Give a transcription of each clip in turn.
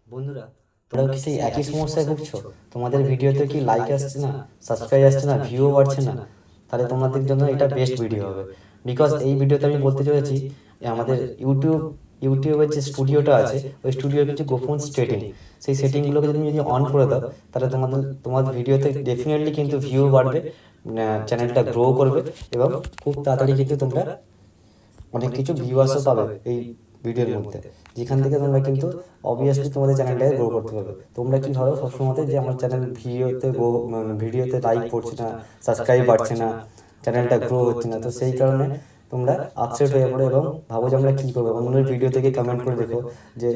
বন্ধুরা, তোমরাও কি সেই একই সমস্যায় ভুগছো? তোমাদের ভিডিওতে কি লাইক আসছে না, সাবস্ক্রাইব আসছে না, ভিউও বাড়ছে না? তাহলে তোমাদের জন্য এটা বেস্ট ভিডিও হবে। বিকজ এই ভিডিওতে আমি বলতে চলেছি আমাদের ইউটিউবের যে স্টুডিওটা আছে, ওই স্টুডিওর কিছু গোপন সেটিং, সেই সেটিংগুলোকে তুমি যদি অন করে দাও, তাহলে তোমার ভিডিওতে ডেফিনেটলি কিন্তু ভিউ বাড়বে, চ্যানেলটা গ্রো করবে, এবং খুব তাড়াতাড়ি কিন্তু তোমরা অনেক কিছু ভিউয়ার্সও পাবে এই ভিডিওর মধ্যে, যেখান থেকে তোমরা কিন্তু অবভিয়াসলি তোমাদের চ্যানেলটাকে গ্রো করতে পারবে। তোমরা কি ধরো সবসময় যে আমার চ্যানেল ভিডিওতে লাইক পড়ছে না, সাবস্ক্রাইব বাড়ছে না, চ্যানেলটা গ্রো হচ্ছে না, তো সেই কারণে তোমরা আপসেট হয়ে পড়ো এবং ভাবো যে আমরা কী করবো। অন্যের ভিডিও থেকে কমেন্ট করে দেখো যে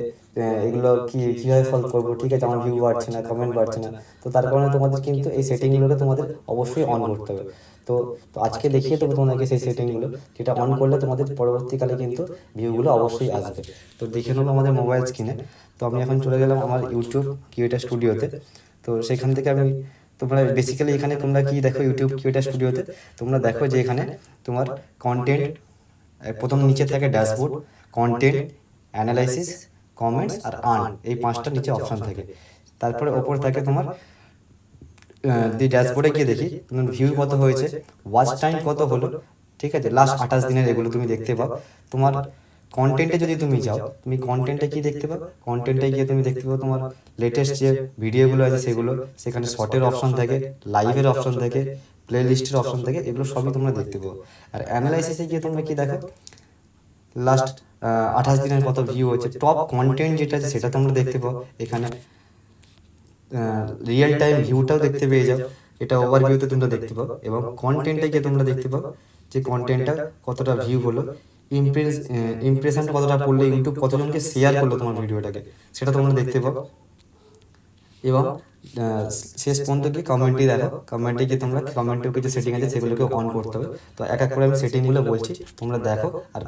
এগুলো কীভাবে সলভ করবো, ঠিক আছে আমার ভিউ বাড়ছে না, কমেন্ট বাড়ছে না। তো তার কারণে তোমাদের কিন্তু এই সেটিংগুলোকে তোমাদের অবশ্যই অন করতে হবে। তো তো আজকে দেখিয়ে দেবো তোমাদেরকে সেই সেটিংগুলো, যেটা অন করলে তোমাদের পরবর্তীকালে কিন্তু ভিউগুলো অবশ্যই আসবে। তো দেখে নেবো আমাদের মোবাইল স্ক্রিনে। তো আমি এখন চলে গেলাম আমার ইউটিউব ক্রিয়েটার স্টুডিওতে। তো সেখান থেকে তোমরা বেসিক্যালি এখানে তোমরা কি দেখো ইউটিউব ক্রিয়েটার স্টুডিওতে? তোমরা দেখো যে এখানে তোমার কন্টেন্ট, প্রথম নিচে থাকে ড্যাশবোর্ড, কন্টেন্ট, অ্যানালাইসিস, কমেন্টস আর আর্ন, এই পাঁচটা নিচে অপশান থাকে। তারপরে ওপর থাকে তোমার ড্যাশবোর্ডে গিয়ে দেখি তোমার ভিউ কত হয়েছে, ওয়াচ টাইম কত হলো, ঠিক আছে, লাস্ট 28 দিনের এগুলো তুমি দেখতে পাও। তোমার কন্টেন্টে যদি তুমি যাও, তুমি কন্টেন্টে কি দেখতে পাও, কন্টেন্টে গিয়ে তুমি দেখতে পাও তোমার লেটেস্ট যে ভিডিওগুলো আছে সেগুলো, সেখানে শর্টের অপশন থাকে, লাইভের অপশন থাকে, প্লে লিস্টের অপশন থাকে, এগুলো সবই তোমরা দেখতে পাও। আর অ্যানালাইসিসে গিয়ে তোমরা কি দেখো, লাস্ট 28 দিনের কত ভিউ হয়েছে, টপ কন্টেন্ট যেটা আছে সেটা তোমরা দেখতে পাও। এখানে রিয়েল টাইম ভিউটাও দেখতে পেয়ে যাও, এটা ওভারভিউতে তোমরা দেখতে পাও। এবং কন্টেন্টে গিয়ে তোমরা দেখতে পাও যে কন্টেন্টটা কতটা ভিউ হলো, ইমপ্রেশনটা কতটা পড়লো, ইউটিউব কতজনকে শেয়ার করলো তোমার ভিডিওটাকে, সেটা তোমরা দেখতে পাও। এবং শেষ পর্যন্ত কি কমেন্টে দেখো, কমেন্টে গিয়ে তোমরা কমেন্টেও কিছু সেটিং আছে সেগুলোকে অন করতে হবে। তো এক এক করে আমি সেটিংগুলো বলছি, তোমরা দেখো আর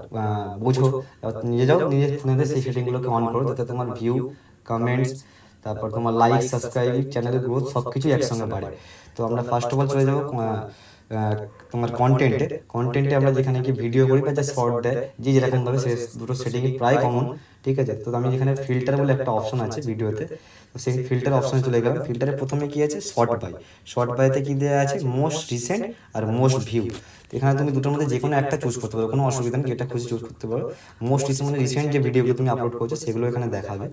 বুঝো, নিয়ে যাও নিজের ফোনেতে সেই সেটিংগুলোকে অন করো, যাতে তোমার ভিউ, কমেন্টস, তারপর তোমার লাইক, সাবস্ক্রাইব, চ্যানেলের গ্রোথ সব কিছুই একসঙ্গে বাড়ে। তো আমরা ফার্স্ট অফ অল চলে যাবো তোমার কন্টেন্টে আমরা যেখানে কি ভিডিও করি বা যা শর্ট দেয়, যে যেরকমভাবে সে দুটো সেটিংই প্রায় কমন, ঠিক আছে। তো আমি যেখানে ফিল্টার বলে একটা অপশন আছে ভিডিওতে, তো সেই ফিল্টার অপশনে চলে গেলাম। ফিল্টারে প্রথমে কি আছে, শর্ট বাইতে কি দেওয়া আছে, মোস্ট রিসেন্ট আর মোস্ট ভিউ। এখানে তুমি দুটোর মধ্যে যে কোনো একটা চুজ করতে পারো, কোনো অসুবিধা নেই, যেটা খুশি চুজ করতে পারো। মোস্ট রিসেন্ট মানে রিসেন্ট যে ভিডিওগুলো তুমি আপলোড করছো সেগুলো এখানে দেখাবে,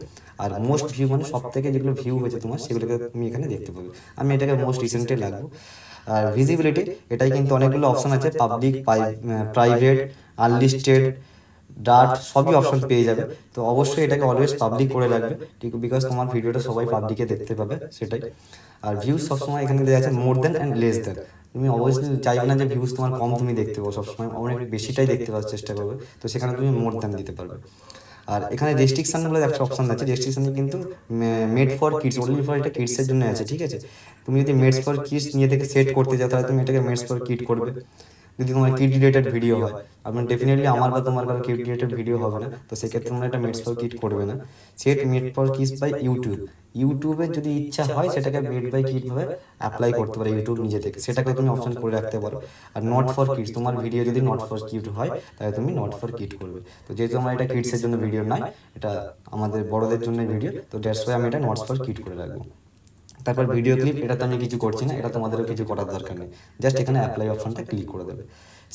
আর মোস্ট ভিউ মানে সব থেকে যেগুলো ভিউ হয়েছে তোমার সেগুলোকে তুমি এখানে দেখতে পাবে। আমি এটাকে মোস্ট রিসেন্টে লাগবো। আর ভিজিবিলিটি, এটাই কিন্তু অনেকগুলো অপশন আছে, পাবলিক, প্রাইভেট, আনলিস্টেড, ডার্ট, সবই অপশন পেয়ে যাবে। তো অবশ্যই এটাকে অলওয়েজ পাবলিক করে রাখবে, ঠিক, বিকজ তোমার ভিডিওটা সবাই পাবলিকে দেখতে পাবে, সেটাই। আর ভিউজ সবসময় এখানে দেওয়া আছে মোর দেন অ্যান্ড লেস দেন। তুমি অবশ্যই চাইবে না যে ভিউজ তোমার কম তুমি দেখতে পাবো, সবসময় অনেক বেশিটাই দেখতে পাওয়ার চেষ্টা করবে, তো সেখানে তুমি মোর দেন দিতে পারবে। আর এখানে রেস্ট্রিকশন বলে একটা অপশন আছে, রেস্ট্রিকশন কিন্তু made for kids, only for, এটা কিডসের জন্য আছে, ঠিক আছে। তুমি যদি মেডস ফর কিডস নিয়ে থেকে সেট করতে চাও, তাহলে তুমি এটাকে মেডস ফর কিড করবে। যদি তোমার কিড রিলেটেড ভিডিও হয়, আপনার ডেফিনেটলি আমার বা তোমার কারো কিড রিলেটেড ভিডিও হবে না, তো সেক্ষেত্রে তোমরা এটা মেডস ফর কিড করবে না। Set made for kids by ইউটিউবের যদি ইচ্ছা হয় সেটাকে মেড বাই কিড ভাবে অ্যাপ্লাই করতে পারে ইউটিউব নিজে থেকে, সেটাকে তুমি অপশন করে রাখতে পারো। আর নট ফর কিডস, তোমার ভিডিও যদি নট ফর কিড হয় তাহলে তুমি নট ফর কিড করবে। তো যেহেতু আমার এটা কিডসের জন্য ভিডিও নয়, এটা আমাদের বড়দের জন্য ভিডিও, তো দ্যাটস ওয়াই আমি এটা নট ফর কিড করে রাখবো। তারপর ভিডিও ক্লিপ, এটা তো আমি কিছু করছি না, এটা তোমাদেরও কিছু করার দরকার নেই, জাস্ট এখানে অ্যাপ্লাই অপশনটা ক্লিক করে দেবে।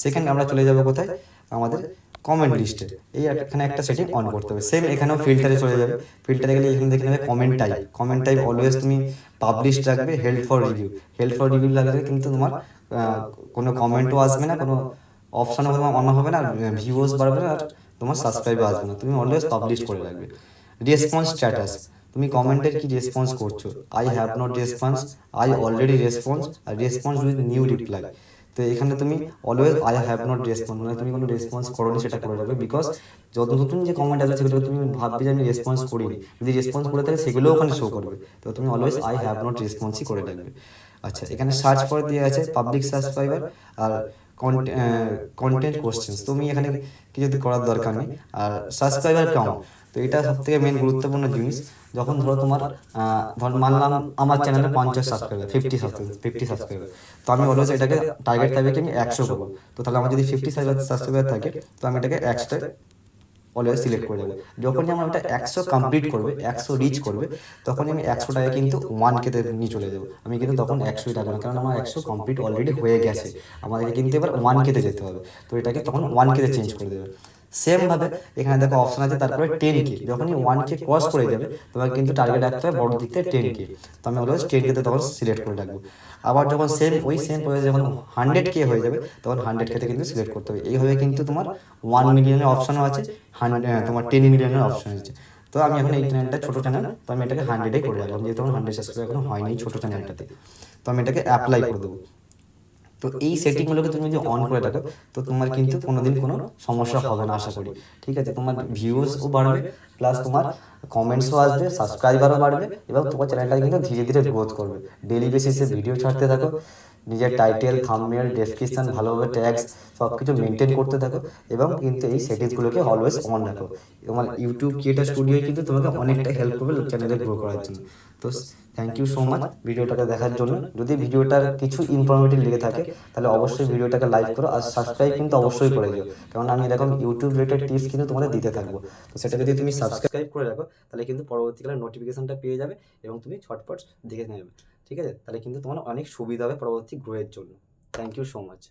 সেকেন্ড আমরা চলে যাবো কোথায়, আমাদের কমেন্ট লিস্টে। এই এখানে একটা সেটিং অন করতে হবে, সেম এখানেও ফিল্টারে চলে যাবে। ফিল্টারে গেলে এখানে দেখে নেবে কমেন্ট টাইপ অলওয়েজ তুমি পাবলিশ রাখবে, হেল্প ফর রিভিউ লাগবে, কিন্তু তোমার কোনো কমেন্টও আসবে না, কোনো অপশানও অন হবে না, ভিউজ বাড়বে না, আর তোমার সাবস্ক্রাইবও আসবে না, তুমি অলওয়েজ পাবলিশ করে রাখবে। রেসপন্স স্ট্যাটাস, তুমি কমেন্টের কি রেসপন্স করছো, I have not response, I already response, আর রেসপন্স উইথ নিউ রিপ্লাই। তো এখানে তুমি always I have not response, মানে তুমি কোনো রেসপন্স করোনি সেটা করে রাখবে, বিকজ যত নতুন যে কমেন্ট আছে সেগুলো তুমি ভাববে যে আমি রেসপন্স করিনি, যদি রেসপন্স করে থাকে সেগুলোও ওখানে শো করবে, তো তুমি অলওয়েজ আই হ্যাভ নট রেসপন্সই করে রাখবে। আচ্ছা, এখানে সার্চ ফর দিয়ে আছে পাবলিক সাবস্ক্রাইবার আর কন্টেন্ট কোশ্চেন্স, তুমি এখানে কিছু করার দরকার নেই। আর সাবস্ক্রাইবার কাউন্ট, তো এটা সব থেকে মেন গুরুত্বপূর্ণ জিনিস। যখন ধরো তোমার মানলাম আমার চ্যানেলে 50 সাবস্ক্রাইবার, 50 সাবস্ক্রাইবার, তো আমি অলওয়েজ এটাকে টার্গেট থাকবে কি আমি 100 করবো। তো তাহলে আমার যদি 50 সাবস্ক্রাইবার থাকে, তো আমি এটাকে 100 অলওয়েজ সিলেক্ট করে দেবো। যখনই আমার ওটা 100 কমপ্লিট করবে, 100 রিচ করবে, তখনই আমি 100 টাকা কিন্তু 1K-তে নিয়ে চলে যাবো। আমি কিন্তু তখন 100 টাকা না, কারণ আমার 100 কমপ্লিট অলরেডি হয়ে গেছে, আমাদেরকে কিন্তু এবার 1K-তে যেতে হবে। তো এটাকে তখন 1K-তে চেঞ্জ করে দেবে। সেমভাবে এখানে দেখো অপশন আছে, তারপরে 10K, যখনই 1K ক্রস করে যাবে তোমাকে কিন্তু টার্গেট রাখতে হবে বড় দিক থেকে 10K। তো আমি অলওয়েজ 10K-তে তখন সিলেক্ট করে রাখবো। আবার যখন সেম প্রসেস যখন 100K হয়ে যাবে, তখন 100K-তে কিন্তু সিলেক্ট করতে হবে। এইভাবে কিন্তু তোমার 1 মিলিয়নের অপশনও আছে, তোমার 10 মিলিয়নের অপশন আছে। তো আমি এখন এই চ্যানেলটা ছোটো চ্যানেল, তো আমি এটাকে 100-এ করে রাখলাম, যেহেতু আমার 100 সাবস্ক্রাইবার এখনো হয়নি ছোটো চ্যানেলটাতে। তো আমি এটাকে অ্যাপ্লাই করে দেবো। তো এই সেটিংগুলোকে তুমি যদি অন করে রাখো, তো তোমার কিন্তু কোনোদিন কোনো সমস্যা হবে না আশা করি। ঠিক আছে, তোমার ভিউজও বাড়বে, প্লাস তোমার কমেন্টসও আসবে, সাবস্ক্রাইবারও বাড়বে, এবং তোমার চ্যানেলটা কিন্তু ধীরে ধীরে গ্রোথ করবে। ডেলি বেসিসে ভিডিও ছাড়তে থাকো, নিজের টাইটেল, থাম্বনেল, ডেসক্রিপশন ভালোভাবে ট্যাগস সব কিছু মেনটেন করতে থাকো, এবং কিন্তু এই সেটিংসগুলোকে অলওয়েজ অন রাখো। তোমার ইউটিউব ক্রিয়েটার স্টুডিও কিন্তু তোমাকে অনেকটা হেল্প করবে চ্যানেলে গ্রো করার জন্য। তো থ্যাংক ইউ সো মাচ ভিডিওটাকে দেখার জন্য। যদি ভিডিওটার কিছু ইনফরমেটিভ লেগে থাকে, তাহলে অবশ্যই ভিডিওটাকে লাইক করো, আর সাবস্ক্রাইব কিন্তু অবশ্যই করে দিও, কারণ আমি এরকম ইউটিউব রিলেটেড টিপস কিন্তু তোমাদের দিতে থাকবো। তো সেটা যদি তুমি সাবস্ক্রাইব করে রাখো, তাহলে কিন্তু পরবর্তীকালে নোটিফিকেশনটা পেয়ে যাবে, এবং তুমি ছটপট দেখে নেবে। ঠিক আছে, তাহলে কিন্তু তোমার অনেক সুবিধা হবে পরবর্তী গ্রোয়ের জন্য। Thank you so much.